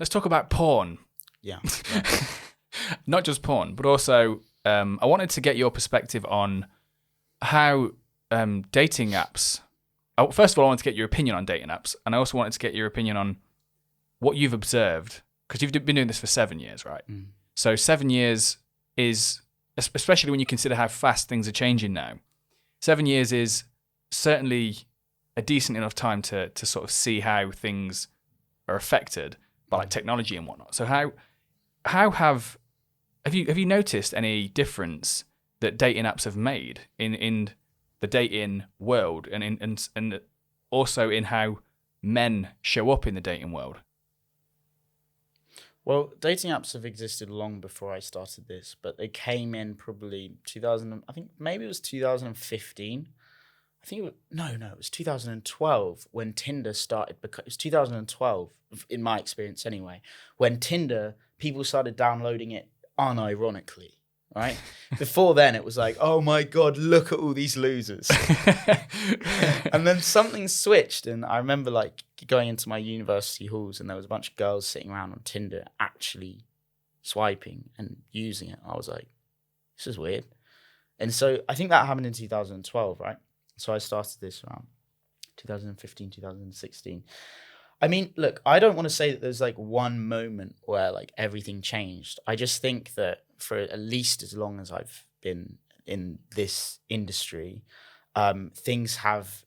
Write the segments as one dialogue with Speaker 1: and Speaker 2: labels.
Speaker 1: let's talk about porn.
Speaker 2: Yeah.
Speaker 1: Not just porn, but also I wanted to get your perspective on how dating apps. First of all, I wanted to get your opinion on dating apps, and I also wanted to get your opinion on what you've observed, because you've been doing this for 7 years, right?
Speaker 2: Mm.
Speaker 1: So 7 years is, especially when you consider how fast things are changing now, 7 years is certainly a decent enough time to sort of see how things are affected by like technology and whatnot. So how have you noticed any difference that dating apps have made in the dating world and also in how men show up in the dating world?
Speaker 2: Well, dating apps have existed long before I started this, but they came in probably 2000. I think maybe it was 2015. I think it was 2012 when Tinder started. It was 2012, in my experience anyway, when Tinder, people started downloading it unironically, right? Before then, it was like, oh my God, look at all these losers. And then something switched, and I remember like going into my university halls and there was a bunch of girls sitting around on Tinder actually swiping and using it. I was like, this is weird. And so I think that happened in 2012, right? So I started this around 2015, 2016. I mean, look, I don't want to say that there's like one moment where like everything changed. I just think that for at least as long as I've been in this industry, things have,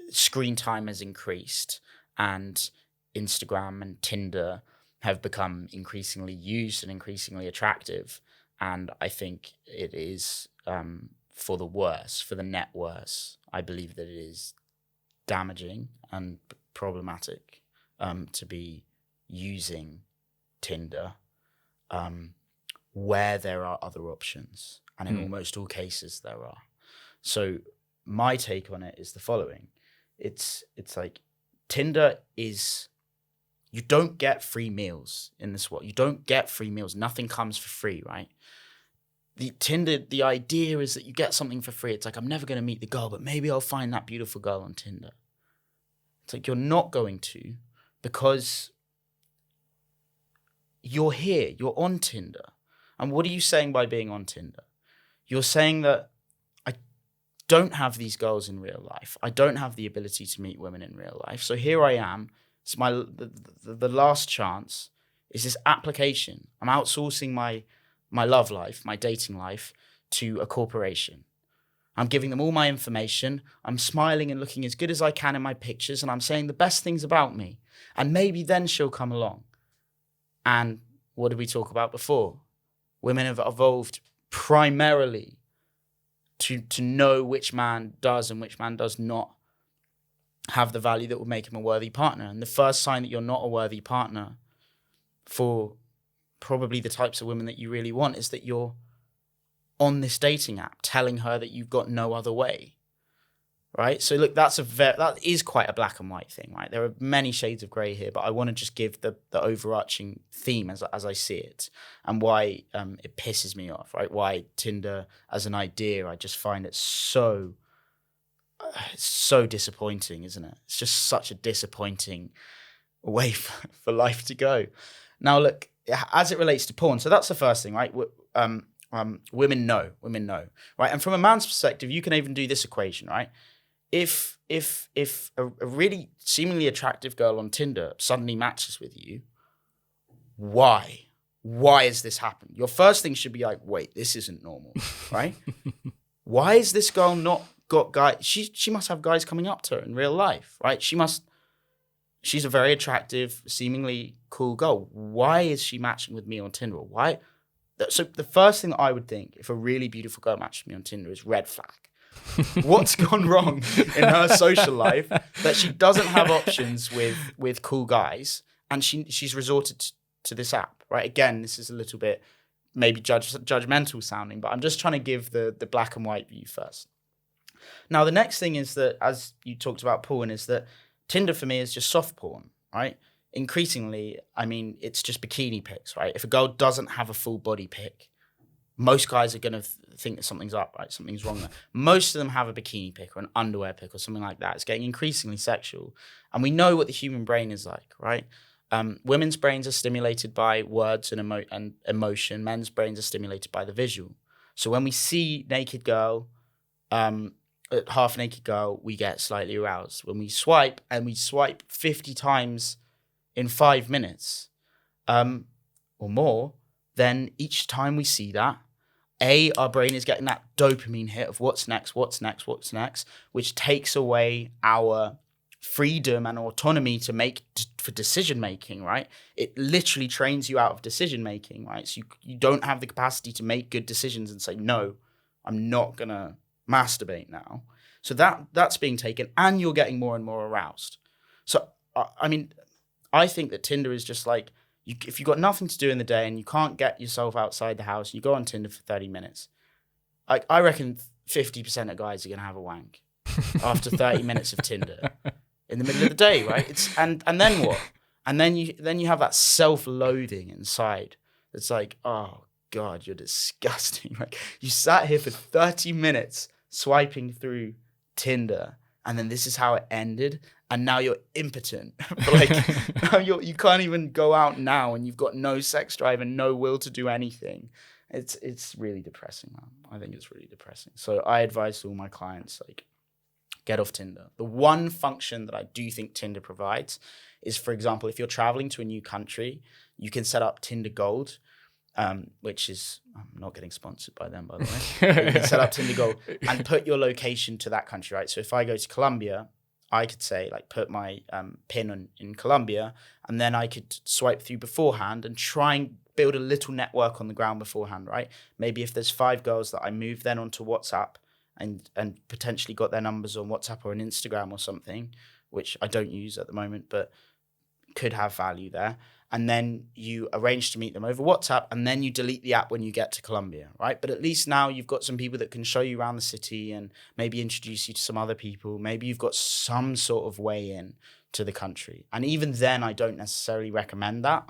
Speaker 2: screen time has increased, and Instagram and Tinder have become increasingly used and increasingly attractive. And I think it is for the worse, for the net worse. I believe that it is damaging and problematic to be using Tinder where there are other options. And in almost all cases there are. So my take on it is the following. It's like Tinder is, you don't get free meals in this world. You don't get free meals. Nothing comes for free, right? The Tinder, the idea is that you get something for free. It's like, I'm never going to meet the girl, but maybe I'll find that beautiful girl on Tinder. It's like, you're not going to, because you're here, you're on Tinder. And what are you saying by being on Tinder? You're saying that I don't have these girls in real life. I don't have the ability to meet women in real life. So here I am. It's the last chance is this application. I'm outsourcing my love life, my dating life, to a corporation. I'm giving them all my information. I'm smiling and looking as good as I can in my pictures, and I'm saying the best things about me. And maybe then she'll come along. And what did we talk about before? Women have evolved primarily to know which man does and which man does not have the value that will make him a worthy partner. And the first sign that you're not a worthy partner for probably the types of women that you really want is that you're on this dating app telling her that you've got no other way, right? So look, that is quite a black and white thing, right? There are many shades of grey here, but I want to just give the overarching theme as I see it, and why it pisses me off, right? Why Tinder as an idea, I just find it so disappointing, isn't it? It's just such a disappointing way for life to go. Now, look, as it relates to porn, so that's the first thing, right? Women know, right? And from a man's perspective, you can even do this equation, right? If a really seemingly attractive girl on Tinder suddenly matches with you, why has this happened? Your first thing should be like, wait, this isn't normal, right? Why is this girl not got guys? She must have guys coming up to her in real life, right? She's a very attractive, seemingly cool girl. Why is she matching with me on Tinder? Why? So the first thing that I would think, if a really beautiful girl matched me on Tinder, is red flag. What's gone wrong in her social life that she doesn't have options with cool guys, and she's resorted to this app, right? Again, this is a little bit maybe judgmental sounding, but I'm just trying to give the black and white view first. Now, the next thing is that, as you talked about porn, is that Tinder for me is just soft porn, right? Increasingly, I mean, it's just bikini pics, right? If a girl doesn't have a full body pic, most guys are going to think that something's up, right? Something's wrong there. Most of them have a bikini pic or an underwear pic or something like that. It's getting increasingly sexual. And we know what the human brain is like, right? Women's brains are stimulated by words and emotion. Men's brains are stimulated by the visual. So when we see half naked girl, we get slightly aroused. When we swipe 50 times in 5 minutes or more, then each time we see that, our brain is getting that dopamine hit of what's next, which takes away our freedom and autonomy for decision making, right? It literally trains you out of decision making, right? So you don't have the capacity to make good decisions and say, no, I'm not gonna masturbate now. So that's being taken, and you're getting more and more aroused. So I mean, I think that Tinder is just like, if you've got nothing to do in the day and you can't get yourself outside the house, you go on Tinder for 30 minutes. I reckon 50% of guys are gonna have a wank after 30 minutes of Tinder in the middle of the day, right? And then what? And then you have that self-loathing inside. It's like, oh God, you're disgusting. Like, you sat here for 30 minutes swiping through Tinder, and then this is how it ended, and now you're impotent. Now you can't even go out now, and you've got no sex drive and no will to do anything. It's really depressing, man. I think it's really depressing. So I advise all my clients, like, get off Tinder. The one function that I do think Tinder provides is, for example, if you're traveling to a new country, you can set up Tinder Gold, which is, I'm not getting sponsored by them, by the way. You can set up Tinder Gold and put your location to that country, right? So if I go to Colombia, I could say, like, put my pin in Colombia, and then I could swipe through beforehand and try and build a little network on the ground beforehand, right? Maybe if there's 5 girls that I move then onto WhatsApp, and potentially got their numbers on WhatsApp or on Instagram or something, which I don't use at the moment, but could have value there. And then you arrange to meet them over WhatsApp, and then you delete the app when you get to Colombia, right? But at least now you've got some people that can show you around the city and maybe introduce you to some other people. Maybe you've got some sort of way in to the country. And even then, I don't necessarily recommend that.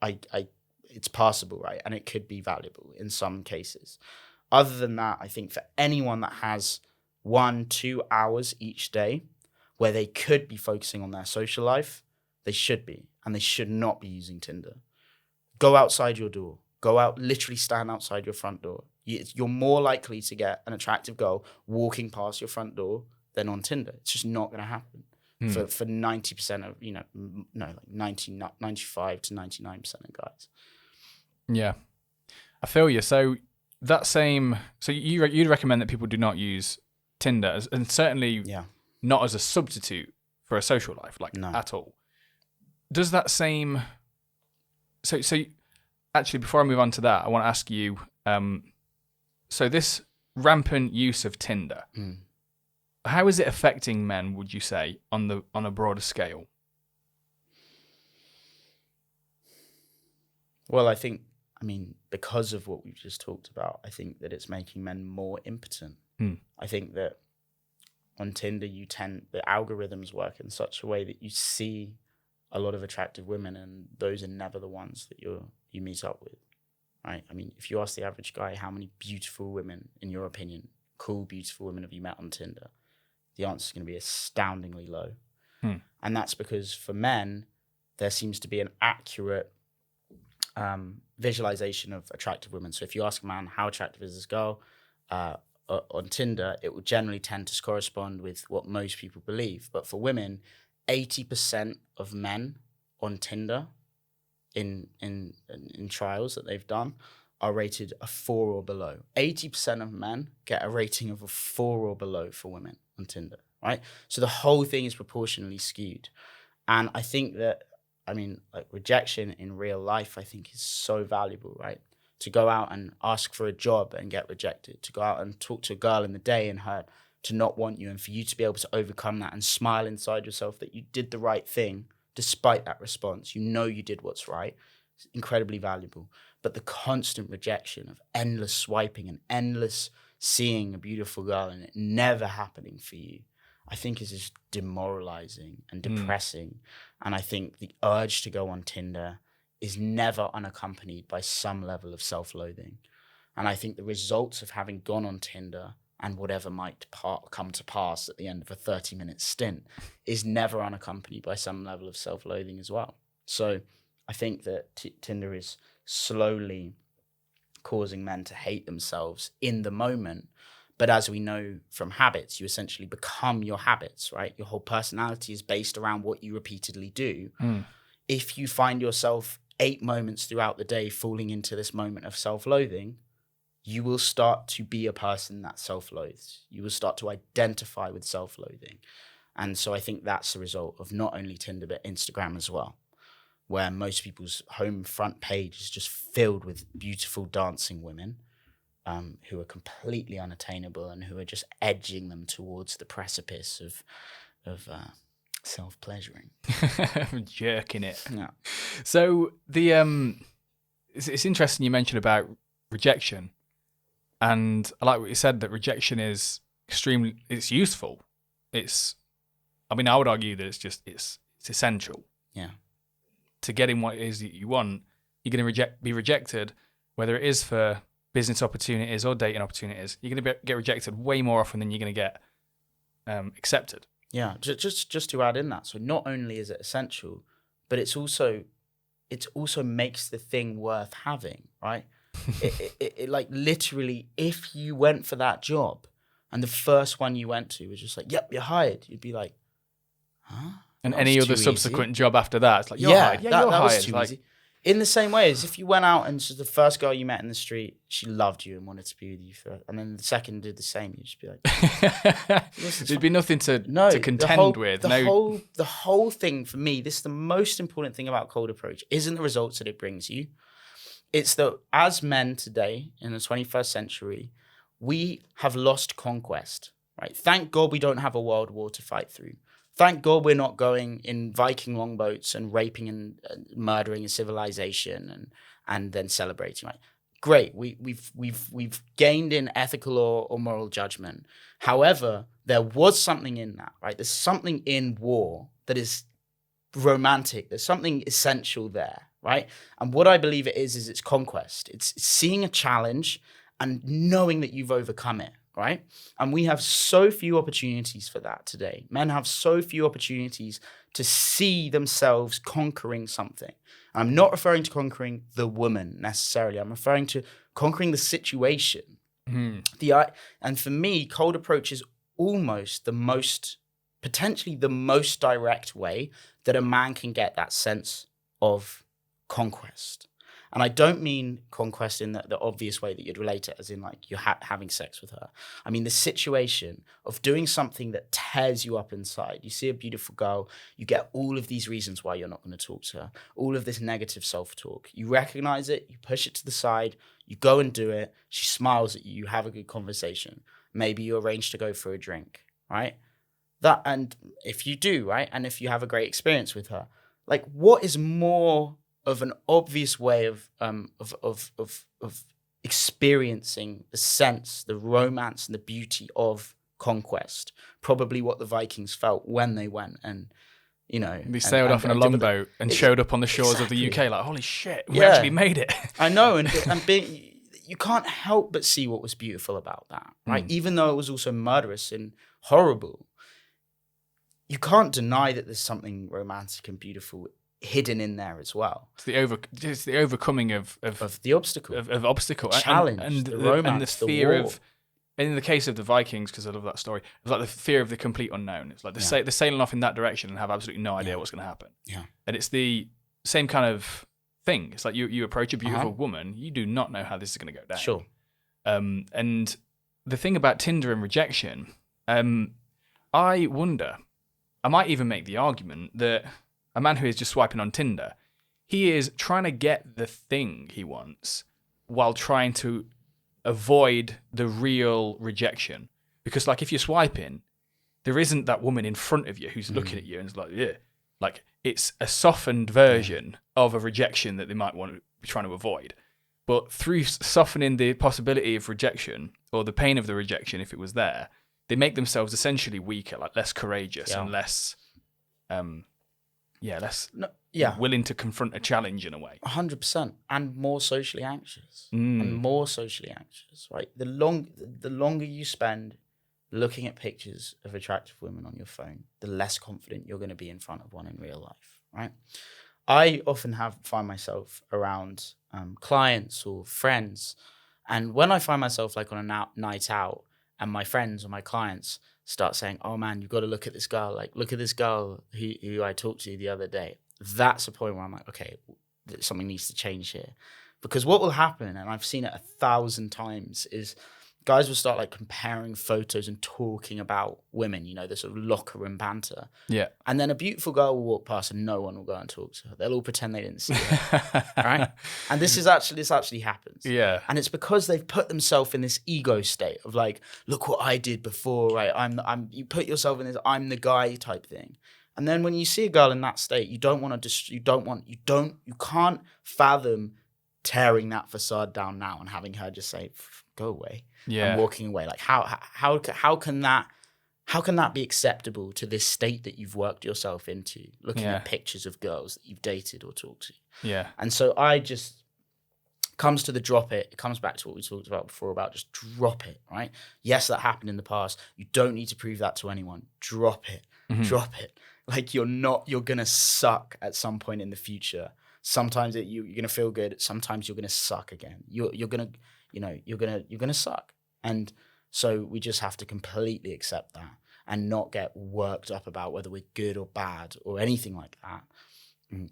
Speaker 2: It's passable, right? And it could be valuable in some cases. Other than that, I think for anyone that has 1-2 hours each day where they could be focusing on their social life, they should be, and they should not be using Tinder. Go outside your door. Go out, literally stand outside your front door. You're more likely to get an attractive girl walking past your front door than on Tinder. It's just not going to happen for 90% of, 95 to 99% of guys.
Speaker 1: Yeah, I feel you. So you'd recommend that people do not use Tinder, and certainly not as a substitute for a social life, at all. Does that same... So actually, before I move on to that, I want to ask you, so this rampant use of Tinder, how is it affecting men, would you say, on a broader scale?
Speaker 2: Well, because of what we've just talked about, I think that it's making men more impotent. I think that on Tinder, the algorithms work in such a way that you see a lot of attractive women, and those are never the ones that you meet up with, right? I mean, if you ask the average guy, how many beautiful women, in your opinion, cool, beautiful women have you met on Tinder? The answer is going to be astoundingly low. And that's because for men, there seems to be an accurate visualization of attractive women. So if you ask a man, how attractive is this girl? On Tinder, it will generally tend to correspond with what most people believe. But for women, 80% of men on Tinder in trials that they've done are rated a 4 or below. 80% of men get a rating of a 4 or below for women on Tinder, right? So the whole thing is proportionally skewed. And I think that, rejection in real life, I think, is so valuable, right? To go out and ask for a job and get rejected, to go out and talk to a girl in the day and her to not want you, and for you to be able to overcome that and smile inside yourself that you did the right thing despite that response. You know you did what's right. It's incredibly valuable. But the constant rejection of endless swiping and endless seeing a beautiful girl and it never happening for you, I think is just demoralizing and depressing. And I think the urge to go on Tinder is never unaccompanied by some level of self-loathing. And I think the results of having gone on Tinder and whatever might come to pass at the end of a 30-minute stint is never unaccompanied by some level of self-loathing as well. So I think that Tinder is slowly causing men to hate themselves in the moment. But as we know from habits, you essentially become your habits, right? Your whole personality is based around what you repeatedly do. If you find yourself 8 moments throughout the day falling into this moment of self-loathing, you will start to be a person that self-loathes. You will start to identify with self-loathing. And so I think that's the result of not only Tinder, but Instagram as well, where most people's home front page is just filled with beautiful dancing women who are completely unattainable and who are just edging them towards the precipice of self-pleasuring.
Speaker 1: Jerking it.
Speaker 2: Yeah.
Speaker 1: So it's interesting you mentioned about rejection, and I like what you said, that rejection is it's useful. I would argue that it's essential.
Speaker 2: Yeah.
Speaker 1: To getting what it is that you want, you're going to be rejected, whether it is for business opportunities or dating opportunities. You're going to get rejected way more often than you're going to get accepted.
Speaker 2: Yeah, just to add in that, so not only is it essential, but it also makes the thing worth having, right? it like literally, if you went for that job and the first one you went to was just like, yep, you're hired, you'd be like, huh?
Speaker 1: And
Speaker 2: That
Speaker 1: any
Speaker 2: was
Speaker 1: other
Speaker 2: too
Speaker 1: subsequent
Speaker 2: easy.
Speaker 1: job after that, it's like, you're hired. Yeah, you're
Speaker 2: that
Speaker 1: hired.
Speaker 2: was
Speaker 1: It's
Speaker 2: too
Speaker 1: like,
Speaker 2: easy. In the same way as if you went out and the first girl you met in the street, she loved you and wanted to be with you, and then the second did the same, you'd just be like,
Speaker 1: there'd be nothing to contend with.
Speaker 2: The whole thing for me, this is the most important thing about cold approach, isn't the results that it brings you. It's that as men today in the 21st century, we have lost conquest, right? Thank God we don't have a world war to fight through. Thank God we're not going in Viking longboats and raping and murdering a civilization and then celebrating. Right? Great, we've gained in ethical or moral judgment. However, there was something in that, right? There's something in war that is romantic. There's something essential there, right? And what I believe it is it's conquest. It's seeing a challenge and knowing that you've overcome it. Right? And we have so few opportunities for that today. Men have so few opportunities to see themselves conquering something. I'm not referring to conquering the woman necessarily. I'm referring to conquering the situation. And for me, cold approach is almost potentially the most direct way that a man can get that sense of conquest. And I don't mean conquest in the obvious way that you'd relate it, as in like you're having sex with her. I mean the situation of doing something that tears you up inside. You see a beautiful girl, you get all of these reasons why you're not going to talk to her, all of this negative self-talk. You recognize it, you push it to the side, you go and do it, she smiles at you, you have a good conversation. Maybe you arrange to go for a drink, right? And if you do, right, and if you have a great experience with her, like what is more of an obvious way of experiencing the sense, the romance, and the beauty of conquest? Probably what the Vikings felt when they went and,
Speaker 1: they sailed off in a longboat and showed up on the shores of the UK like, holy shit, we actually made it.
Speaker 2: I know, and you can't help but see what was beautiful about that, right? Even though it was also murderous and horrible, you can't deny that there's something romantic and beautiful hidden in there as well.
Speaker 1: It's the overcoming of
Speaker 2: the obstacle,
Speaker 1: of obstacle,
Speaker 2: challenge,
Speaker 1: and
Speaker 2: the romance,
Speaker 1: and the fear
Speaker 2: the war.
Speaker 1: of. And in the case of the Vikings, because I love that story, it's like the fear of the complete unknown. It's like they're sailing off in that direction and have absolutely no idea what's going to happen.
Speaker 2: Yeah,
Speaker 1: and it's the same kind of thing. It's like you approach a beautiful woman, you do not know how this is going to go down.
Speaker 2: Sure.
Speaker 1: And the thing about Tinder and rejection, I wonder. I might even make the argument that a man who is just swiping on Tinder, he is trying to get the thing he wants while trying to avoid the real rejection. Because like if you're swiping, there isn't that woman in front of you who's looking at you and is like, yeah. Like it's a softened version of a rejection that they might want to be trying to avoid. But through softening the possibility of rejection or the pain of the rejection, if it was there, they make themselves essentially weaker, like less courageous and less willing to confront a challenge in a way.
Speaker 2: 100%, and more socially anxious, right? The longer you spend looking at pictures of attractive women on your phone, the less confident you're going to be in front of one in real life, right? I often find myself around clients or friends, and when I find myself like on a night out, and my friends or my clients start saying, "Oh man, you've got to look at this girl. Like, look at this girl who I talked to the other day." That's a point where I'm like, okay, something needs to change here, because what will happen, and I've seen it 1,000 times, is guys will start like comparing photos and talking about women, you know, the sort of locker room banter.
Speaker 1: Yeah.
Speaker 2: And then a beautiful girl will walk past and no one will go and talk to her. They'll all pretend they didn't see her. Right? And this actually happens.
Speaker 1: Yeah.
Speaker 2: And it's because they've put themselves in this ego state of like, look what I did before, right? You put yourself in this I'm the guy type thing. And then when you see a girl in that state, you can't fathom tearing that facade down now and having her just say, go away.
Speaker 1: Yeah.
Speaker 2: And walking away. Like how can that be acceptable to this state that you've worked yourself into, looking at pictures of girls that you've dated or talked to?
Speaker 1: Yeah.
Speaker 2: And so I just comes to the drop it. It comes back to what we talked about before about just drop it, right? Yes, that happened in the past. You don't need to prove that to anyone. Drop it. Mm-hmm. Drop it. Like you're gonna suck at some point in the future. Sometimes you're gonna feel good. Sometimes you're gonna suck again. You're gonna suck. And so we just have to completely accept that and not get worked up about whether we're good or bad or anything like that.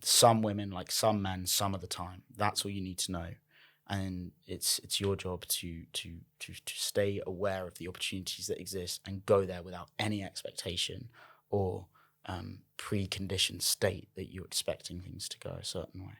Speaker 2: Some women, like some men, some of the time. That's all you need to know. And it's your job to stay aware of the opportunities that exist and go there without any expectation or preconditioned state that you're expecting things to go a certain way.